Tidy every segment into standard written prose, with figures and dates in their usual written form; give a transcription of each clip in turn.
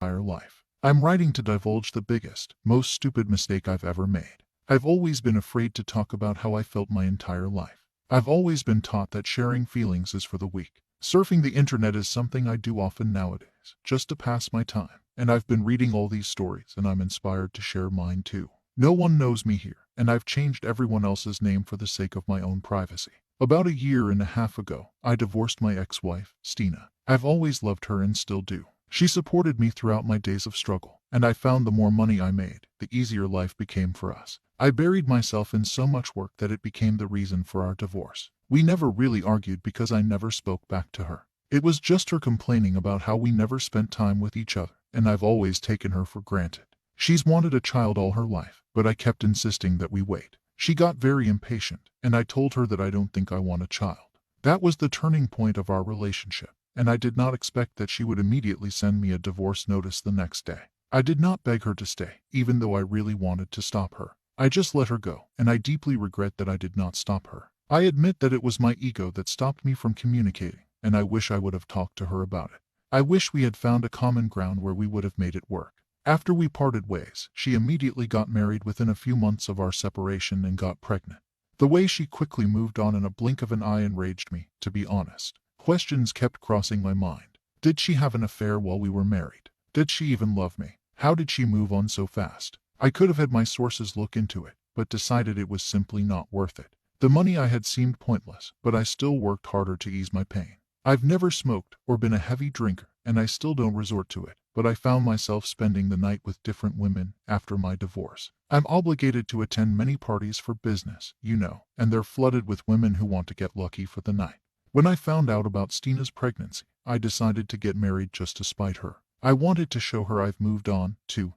entire life. I'm writing to divulge the biggest, most stupid mistake I've ever made. I've always been afraid to talk about how I felt my entire life. I've always been taught that sharing feelings is for the weak. Surfing the internet is something I do often nowadays, just to pass my time. And I've been reading all these stories and I'm inspired to share mine too. No one knows me here, and I've changed everyone else's name for the sake of my own privacy. About a year and a half ago, I divorced my ex-wife, Stina. I've always loved her and still do. She supported me throughout my days of struggle, and I found the more money I made, the easier life became for us. I buried myself in so much work that it became the reason for our divorce. We never really argued because I never spoke back to her. It was just her complaining about how we never spent time with each other, and I've always taken her for granted. She's wanted a child all her life, but I kept insisting that we wait. She got very impatient, and I told her that I don't think I want a child. That was the turning point of our relationship, and I did not expect that she would immediately send me a divorce notice the next day. I did not beg her to stay, even though I really wanted to stop her. I just let her go, and I deeply regret that I did not stop her. I admit that it was my ego that stopped me from communicating, and I wish I would have talked to her about it. I wish we had found a common ground where we would have made it work. After we parted ways, she immediately got married within a few months of our separation and got pregnant. The way she quickly moved on in a blink of an eye enraged me, to be honest. Questions kept crossing my mind. Did she have an affair while we were married? Did she even love me? How did she move on so fast? I could have had my sources look into it, but decided it was simply not worth it. The money I had seemed pointless, but I still worked harder to ease my pain. I've never smoked or been a heavy drinker, and I still don't resort to it, but I found myself spending the night with different women after my divorce. I'm obligated to attend many parties for business, and they're flooded with women who want to get lucky for the night. When I found out about Stina's pregnancy, I decided to get married just to spite her. I wanted to show her I've moved on, too,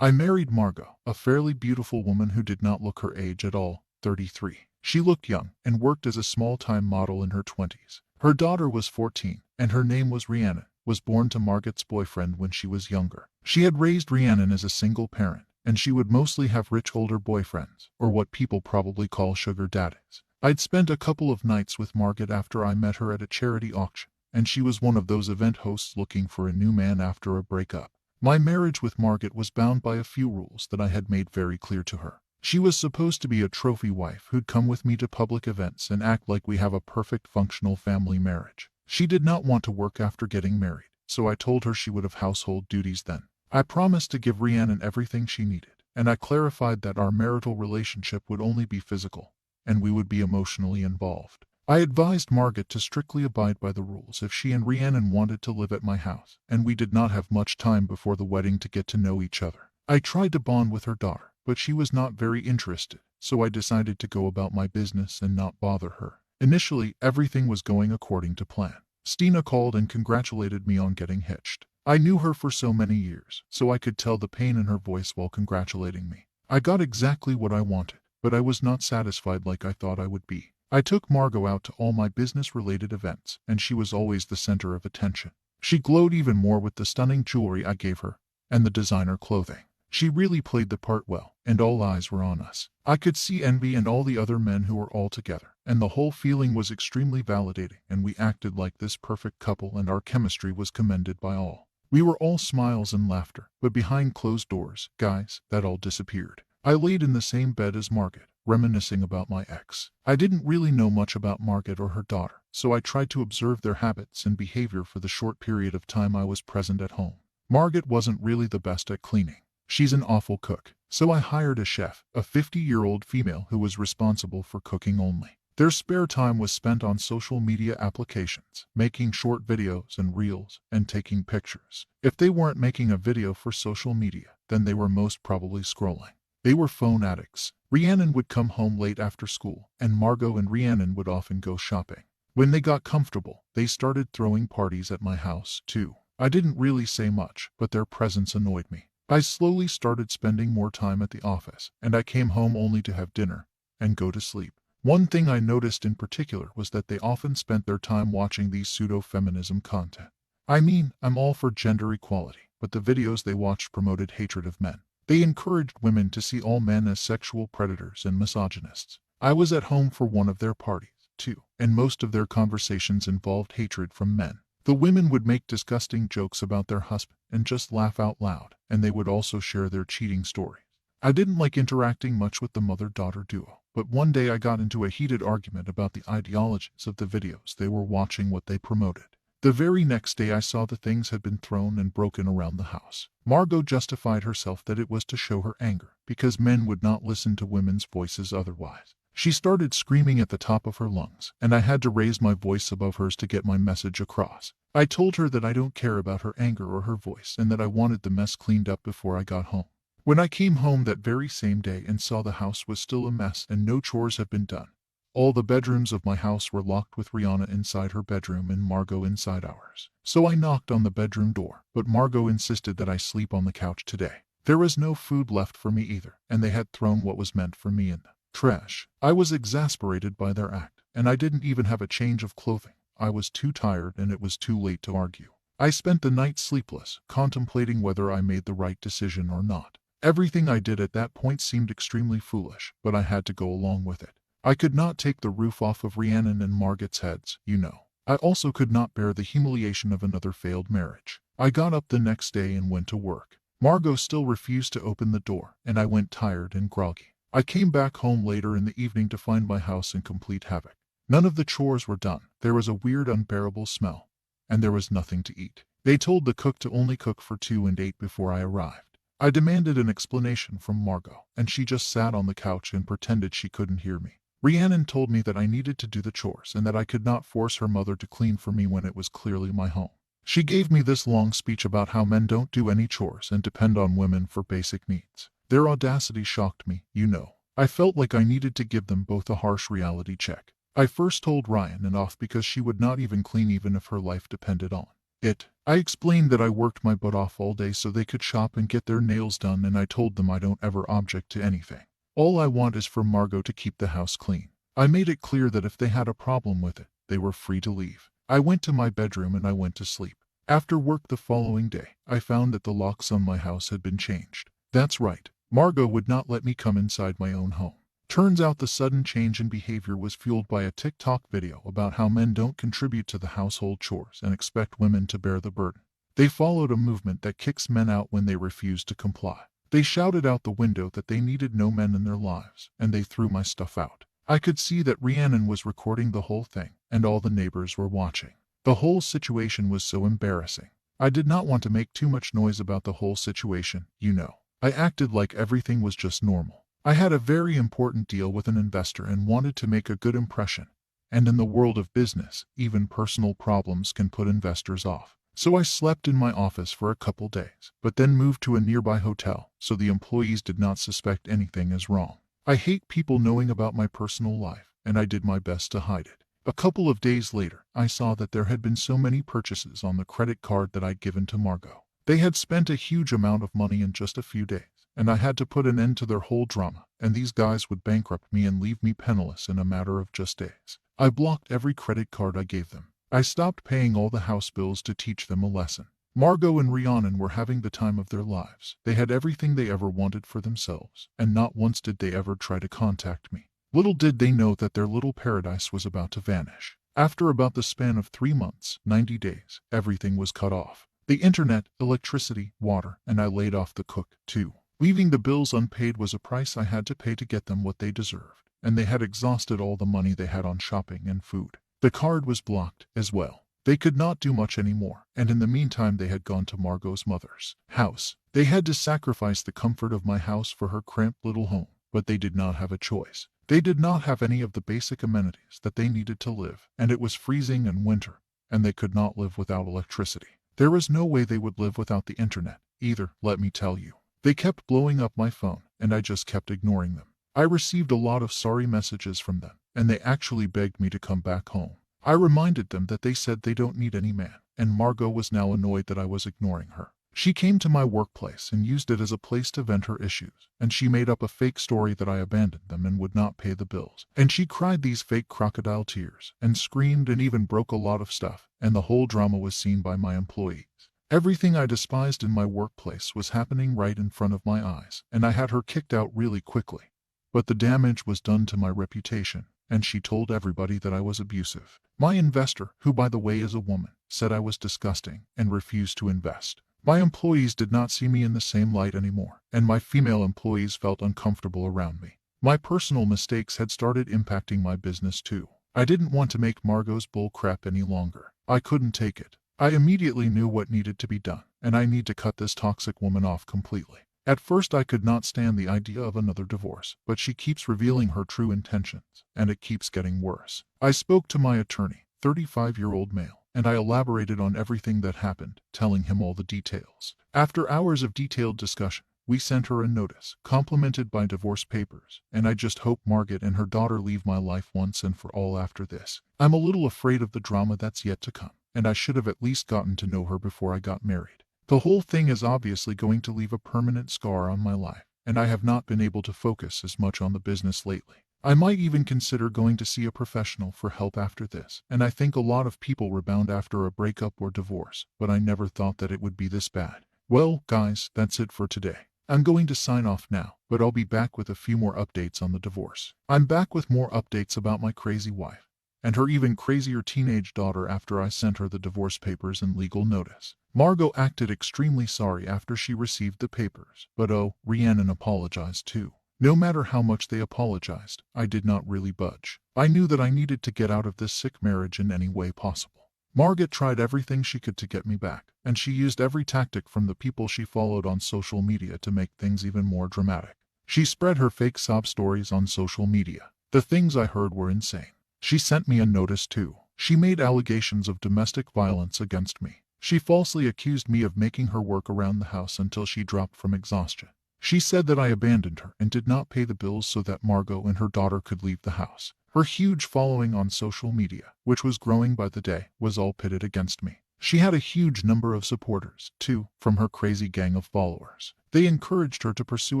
I married Margot, a fairly beautiful woman who did not look her age at all, 33. She looked young and worked as a small-time model in her 20s. Her daughter was 14, and her name was Rhiannon, was born to Margot's boyfriend when she was younger. She had raised Rhiannon as a single parent, and she would mostly have rich older boyfriends, or what people probably call sugar daddies. I'd spent a couple of nights with Margot after I met her at a charity auction, and she was one of those event hosts looking for a new man after a breakup. My marriage with Margot was bound by a few rules that I had made very clear to her. She was supposed to be a trophy wife who'd come with me to public events and act like we have a perfect functional family marriage. She did not want to work after getting married, so I told her she would have household duties then. I promised to give Rhiannon everything she needed, and I clarified that our marital relationship would only be physical, and we would be emotionally involved. I advised Margot to strictly abide by the rules if she and Rhiannon wanted to live at my house, and we did not have much time before the wedding to get to know each other. I tried to bond with her daughter, but she was not very interested, so I decided to go about my business and not bother her. Initially, everything was going according to plan. Stina called and congratulated me on getting hitched. I knew her for so many years, so I could tell the pain in her voice while congratulating me. I got exactly what I wanted, but I was not satisfied like I thought I would be. I took Margot out to all my business-related events, and she was always the center of attention. She glowed even more with the stunning jewelry I gave her, and the designer clothing. She really played the part well, and all eyes were on us. I could see envy in all the other men who were all together, and the whole feeling was extremely validating, and we acted like this perfect couple and our chemistry was commended by all. We were all smiles and laughter, but behind closed doors, guys, that all disappeared. I laid in the same bed as Margot, reminiscing about my ex. I didn't really know much about Margot or her daughter, so I tried to observe their habits and behavior for the short period of time I was present at home. Margot wasn't really the best at cleaning. She's an awful cook, so I hired a chef, a 50-year-old female who was responsible for cooking only. Their spare time was spent on social media applications, making short videos and reels, and taking pictures. If they weren't making a video for social media, then they were most probably scrolling. They were phone addicts. Rhiannon would come home late after school, and Margot and Rhiannon would often go shopping. When they got comfortable, they started throwing parties at my house, too. I didn't really say much, but their presence annoyed me. I slowly started spending more time at the office, and I came home only to have dinner and go to sleep. One thing I noticed in particular was that they often spent their time watching these pseudo-feminism content. I mean, I'm all for gender equality, but the videos they watched promoted hatred of men. They encouraged women to see all men as sexual predators and misogynists. I was at home for one of their parties, too, and most of their conversations involved hatred from men. The women would make disgusting jokes about their husband and just laugh out loud, and they would also share their cheating stories. I didn't like interacting much with the mother-daughter duo, but one day I got into a heated argument about the ideologies of the videos they were watching, what they promoted. The very next day I saw the things had been thrown and broken around the house. Margot justified herself that it was to show her anger, because men would not listen to women's voices otherwise. She started screaming at the top of her lungs, and I had to raise my voice above hers to get my message across. I told her that I don't care about her anger or her voice, and that I wanted the mess cleaned up before I got home. When I came home that very same day and saw the house was still a mess and no chores had been done, all the bedrooms of my house were locked with Rihanna inside her bedroom and Margot inside ours. So I knocked on the bedroom door, but Margot insisted that I sleep on the couch today. There was no food left for me either, and they had thrown what was meant for me in the trash. I was exasperated by their act, and I didn't even have a change of clothing. I was too tired and it was too late to argue. I spent the night sleepless, contemplating whether I made the right decision or not. Everything I did at that point seemed extremely foolish, but I had to go along with it. I could not take the roof off of Rhiannon and Margot's heads, you know. I also could not bear the humiliation of another failed marriage. I got up the next day and went to work. Margot still refused to open the door, and I went tired and groggy. I came back home later in the evening to find my house in complete havoc. None of the chores were done. There was a weird, unbearable smell, and there was nothing to eat. They told the cook to only cook for 2 and 8 before I arrived. I demanded an explanation from Margot, and she just sat on the couch and pretended she couldn't hear me. Rhiannon told me that I needed to do the chores and that I could not force her mother to clean for me when it was clearly my home. She gave me this long speech about how men don't do any chores and depend on women for basic needs. Their audacity shocked me, you know. I felt like I needed to give them both a harsh reality check. I first told Rhiannon off because she would not even clean even if her life depended on it. I explained that I worked my butt off all day so they could shop and get their nails done, and I told them I don't ever object to anything. All I want is for Margot to keep the house clean. I made it clear that if they had a problem with it, they were free to leave. I went to my bedroom and I went to sleep. After work the following day, I found that the locks on my house had been changed. That's right, Margot would not let me come inside my own home. Turns out the sudden change in behavior was fueled by a TikTok video about how men don't contribute to the household chores and expect women to bear the burden. They followed a movement that kicks men out when they refuse to comply. They shouted out the window that they needed no men in their lives, and they threw my stuff out. I could see that Rhiannon was recording the whole thing, and all the neighbors were watching. The whole situation was so embarrassing. I did not want to make too much noise about the whole situation, you know. I acted like everything was just normal. I had a very important deal with an investor and wanted to make a good impression. And in the world of business, even personal problems can put investors off. So I slept in my office for a couple days, but then moved to a nearby hotel so the employees did not suspect anything is wrong. I hate people knowing about my personal life, and I did my best to hide it. A couple of days later, I saw that there had been so many purchases on the credit card that I'd given to Margot. They had spent a huge amount of money in just a few days, and I had to put an end to their whole drama, and these guys would bankrupt me and leave me penniless in a matter of just days. I blocked every credit card I gave them. I stopped paying all the house bills to teach them a lesson. Margot and Rhiannon were having the time of their lives. They had everything they ever wanted for themselves, and not once did they ever try to contact me. Little did they know that their little paradise was about to vanish. After about the span of 3 months, 90 days, everything was cut off. The internet, electricity, water, and I laid off the cook, too. Leaving the bills unpaid was a price I had to pay to get them what they deserved, and they had exhausted all the money they had on shopping and food. The card was blocked, as well. They could not do much anymore, and in the meantime they had gone to Margot's mother's house. They had to sacrifice the comfort of my house for her cramped little home, but they did not have a choice. They did not have any of the basic amenities that they needed to live, and it was freezing and winter, and they could not live without electricity. There was no way they would live without the internet, either, let me tell you. They kept blowing up my phone, and I just kept ignoring them. I received a lot of sorry messages from them, and they actually begged me to come back home. I reminded them that they said they don't need any man, and Margot was now annoyed that I was ignoring her. She came to my workplace and used it as a place to vent her issues, and she made up a fake story that I abandoned them and would not pay the bills. And she cried these fake crocodile tears, and screamed and even broke a lot of stuff, and the whole drama was seen by my employees. Everything I despised in my workplace was happening right in front of my eyes, and I had her kicked out really quickly. But the damage was done to my reputation, and she told everybody that I was abusive. My investor, who by the way is a woman, said I was disgusting and refused to invest. My employees did not see me in the same light anymore, and my female employees felt uncomfortable around me. My personal mistakes had started impacting my business too. I didn't want to make Margot's bull crap any longer. I couldn't take it. I immediately knew what needed to be done, and I need to cut this toxic woman off completely. At first I could not stand the idea of another divorce, but she keeps revealing her true intentions, and it keeps getting worse. I spoke to my attorney, 35-year-old male, and I elaborated on everything that happened, telling him all the details. After hours of detailed discussion, we sent her a notice, complemented by divorce papers, and I just hope Margot and her daughter leave my life once and for all after this. I'm a little afraid of the drama that's yet to come, and I should have at least gotten to know her before I got married. The whole thing is obviously going to leave a permanent scar on my life, and I have not been able to focus as much on the business lately. I might even consider going to see a professional for help after this, and I think a lot of people rebound after a breakup or divorce, but I never thought that it would be this bad. Well, guys, that's it for today. I'm going to sign off now, but I'll be back with a few more updates on the divorce. I'm back with more updates about my crazy wife and her even crazier teenage daughter after I sent her the divorce papers and legal notice. Margot acted extremely sorry after she received the papers, but Rhiannon apologized too. No matter how much they apologized, I did not really budge. I knew that I needed to get out of this sick marriage in any way possible. Margot tried everything she could to get me back, and she used every tactic from the people she followed on social media to make things even more dramatic. She spread her fake sob stories on social media. The things I heard were insane. She sent me a notice too. She made allegations of domestic violence against me. She falsely accused me of making her work around the house until she dropped from exhaustion. She said that I abandoned her and did not pay the bills so that Margot and her daughter could leave the house. Her huge following on social media, which was growing by the day, was all pitted against me. She had a huge number of supporters, too, from her crazy gang of followers. They encouraged her to pursue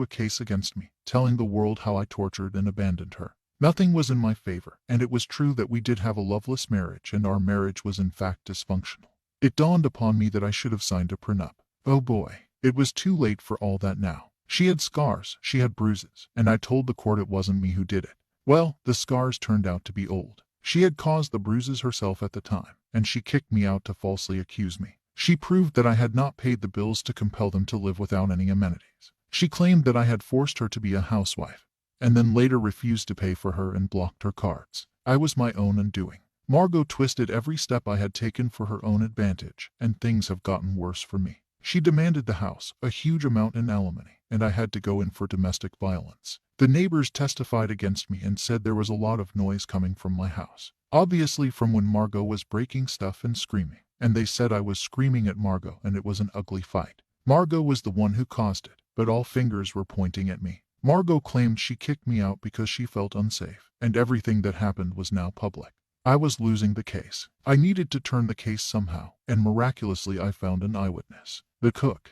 a case against me, telling the world how I tortured and abandoned her. Nothing was in my favor, and it was true that we did have a loveless marriage and our marriage was in fact dysfunctional. It dawned upon me that I should have signed a prenup. Oh boy, it was too late for all that now. She had scars, she had bruises, and I told the court it wasn't me who did it. Well, the scars turned out to be old. She had caused the bruises herself at the time, and she kicked me out to falsely accuse me. She proved that I had not paid the bills to compel them to live without any amenities. She claimed that I had forced her to be a housewife, and then later refused to pay for her and blocked her cards. I was my own undoing. Margot twisted every step I had taken for her own advantage, and things have gotten worse for me. She demanded the house, a huge amount in alimony, and I had to go in for domestic violence. The neighbors testified against me and said there was a lot of noise coming from my house. Obviously from when Margot was breaking stuff and screaming, and they said I was screaming at Margot and it was an ugly fight. Margot was the one who caused it, but all fingers were pointing at me. Margot claimed she kicked me out because she felt unsafe, and everything that happened was now public. I was losing the case. I needed to turn the case somehow, and miraculously I found an eyewitness. The cook.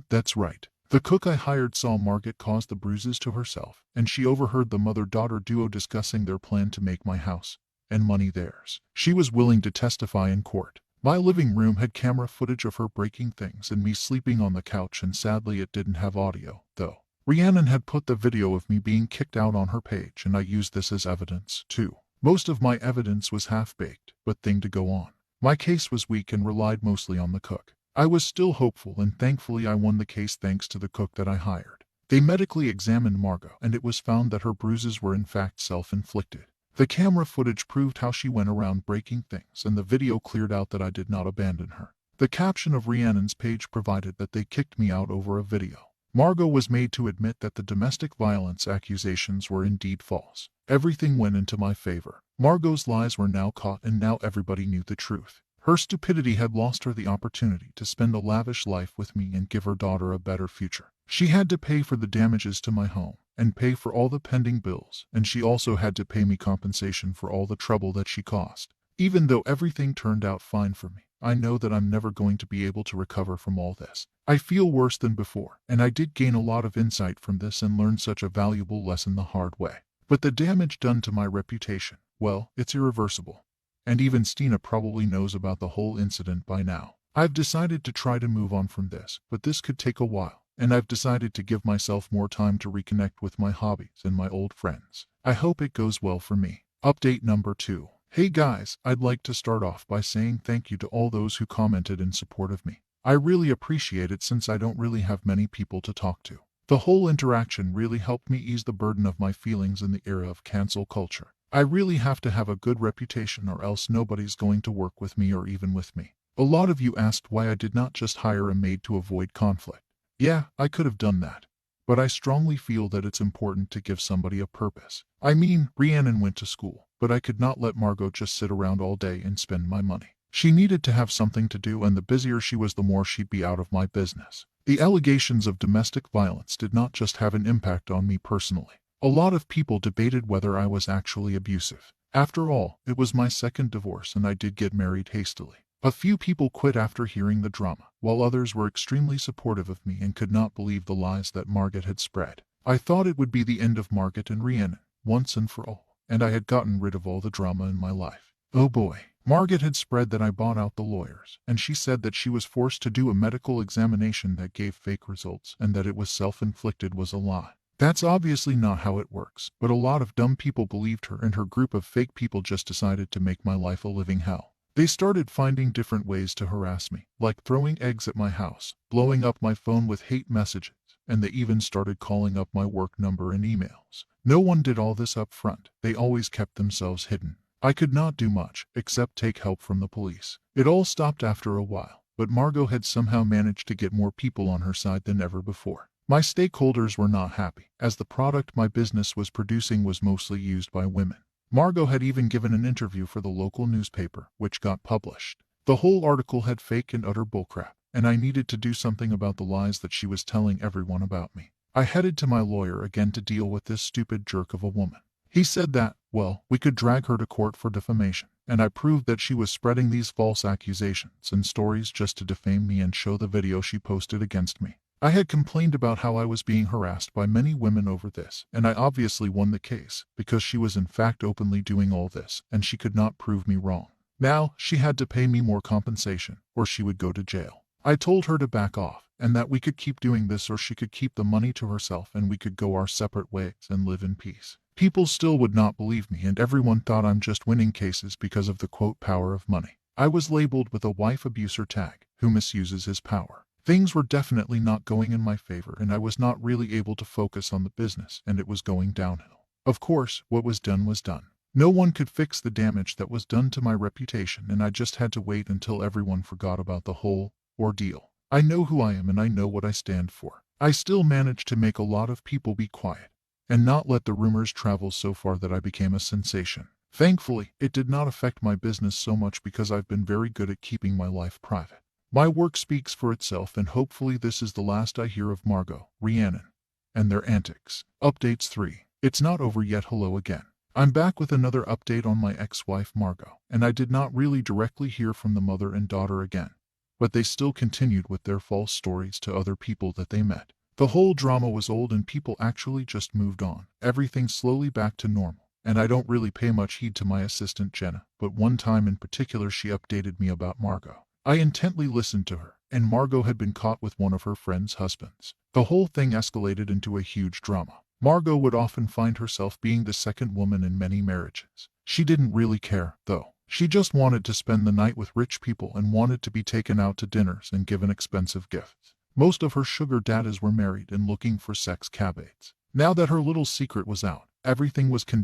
That's right. The cook I hired saw Margot cause the bruises to herself, and she overheard the mother-daughter duo discussing their plan to make my house and money theirs. She was willing to testify in court. My living room had camera footage of her breaking things and me sleeping on the couch, and sadly it didn't have audio, though. Rhiannon had put the video of me being kicked out on her page, and I used this as evidence, too. Most of my evidence was half-baked, but thing to go on. My case was weak and relied mostly on the cook. I was still hopeful, and thankfully I won the case thanks to the cook that I hired. They medically examined Margot, and it was found that her bruises were in fact self-inflicted. The camera footage proved how she went around breaking things, and the video cleared out that I did not abandon her. The caption of Rhiannon's page provided that they kicked me out over a video. Margot was made to admit that the domestic violence accusations were indeed false. Everything went into my favor. Margot's lies were now caught, and now everybody knew the truth. Her stupidity had lost her the opportunity to spend a lavish life with me and give her daughter a better future. She had to pay for the damages to my home and pay for all the pending bills, and she also had to pay me compensation for all the trouble that she caused. Even though everything turned out fine for me, I know that I'm never going to be able to recover from all this. I feel worse than before, and I did gain a lot of insight from this and learn such a valuable lesson the hard way. But the damage done to my reputation, well, it's irreversible. And even Stina probably knows about the whole incident by now. I've decided to try to move on from this, but this could take a while, and I've decided to give myself more time to reconnect with my hobbies and my old friends. I hope it goes well for me. Update number 2. Hey guys, I'd like to start off by saying thank you to all those who commented in support of me. I really appreciate it since I don't really have many people to talk to. The whole interaction really helped me ease the burden of my feelings in the era of cancel culture. I really have to have a good reputation or else nobody's going to work with me or even with me. A lot of you asked why I did not just hire a maid to avoid conflict. Yeah, I could have done that. But I strongly feel that it's important to give somebody a purpose. I mean, Rhiannon went to school, but I could not let Margot just sit around all day and spend my money. She needed to have something to do, and the busier she was, the more she'd be out of my business. The allegations of domestic violence did not just have an impact on me personally. A lot of people debated whether I was actually abusive. After all, it was my second divorce and I did get married hastily. A few people quit after hearing the drama, while others were extremely supportive of me and could not believe the lies that Margot had spread. I thought it would be the end of Margot and Rhiannon, once and for all, and I had gotten rid of all the drama in my life. Oh boy. Margot had spread that I bought out the lawyers, and she said that she was forced to do a medical examination that gave fake results and that it was self-inflicted was a lie. That's obviously not how it works, but a lot of dumb people believed her, and her group of fake people just decided to make my life a living hell. They started finding different ways to harass me, like throwing eggs at my house, blowing up my phone with hate messages, and they even started calling up my work number and emails. No one did all this up front. They always kept themselves hidden. I could not do much, except take help from the police. It all stopped after a while, but Margot had somehow managed to get more people on her side than ever before. My stakeholders were not happy, as the product my business was producing was mostly used by women. Margot had even given an interview for the local newspaper, which got published. The whole article had fake and utter bullcrap, and I needed to do something about the lies that she was telling everyone about me. I headed to my lawyer again to deal with this stupid jerk of a woman. He said that, well, we could drag her to court for defamation, and I proved that she was spreading these false accusations and stories just to defame me and show the video she posted against me. I had complained about how I was being harassed by many women over this, and I obviously won the case, because she was in fact openly doing all this, and she could not prove me wrong. Now, she had to pay me more compensation, or she would go to jail. I told her to back off, and that we could keep doing this or she could keep the money to herself and we could go our separate ways and live in peace. People still would not believe me, and everyone thought I'm just winning cases because of the quote power of money. I was labeled with a wife abuser tag, who misuses his power. Things were definitely not going in my favor, and I was not really able to focus on the business, and it was going downhill. Of course, what was done was done. No one could fix the damage that was done to my reputation, and I just had to wait until everyone forgot about the whole ordeal. I know who I am and I know what I stand for. I still managed to make a lot of people be quiet and not let the rumors travel so far that I became a sensation. Thankfully, it did not affect my business so much because I've been very good at keeping my life private. My work speaks for itself, and hopefully this is the last I hear of Margot, Rhiannon, and their antics. Updates 3. It's not over yet. Hello again. I'm back with another update on my ex-wife Margot, and I did not really directly hear from the mother and daughter again, but they still continued with their false stories to other people that they met. The whole drama was old and people actually just moved on. Everything's slowly back to normal, and I don't really pay much heed to my assistant Jenna, but one time in particular she updated me about Margot. I intently listened to her, and Margot had been caught with one of her friend's husbands. The whole thing escalated into a huge drama. Margot would often find herself being the second woman in many marriages. She didn't really care, though. She just wanted to spend the night with rich people and wanted to be taken out to dinners and given expensive gifts. Most of her sugar daddies were married and looking for sex cabbaits. Now that her little secret was out, everything was condemned.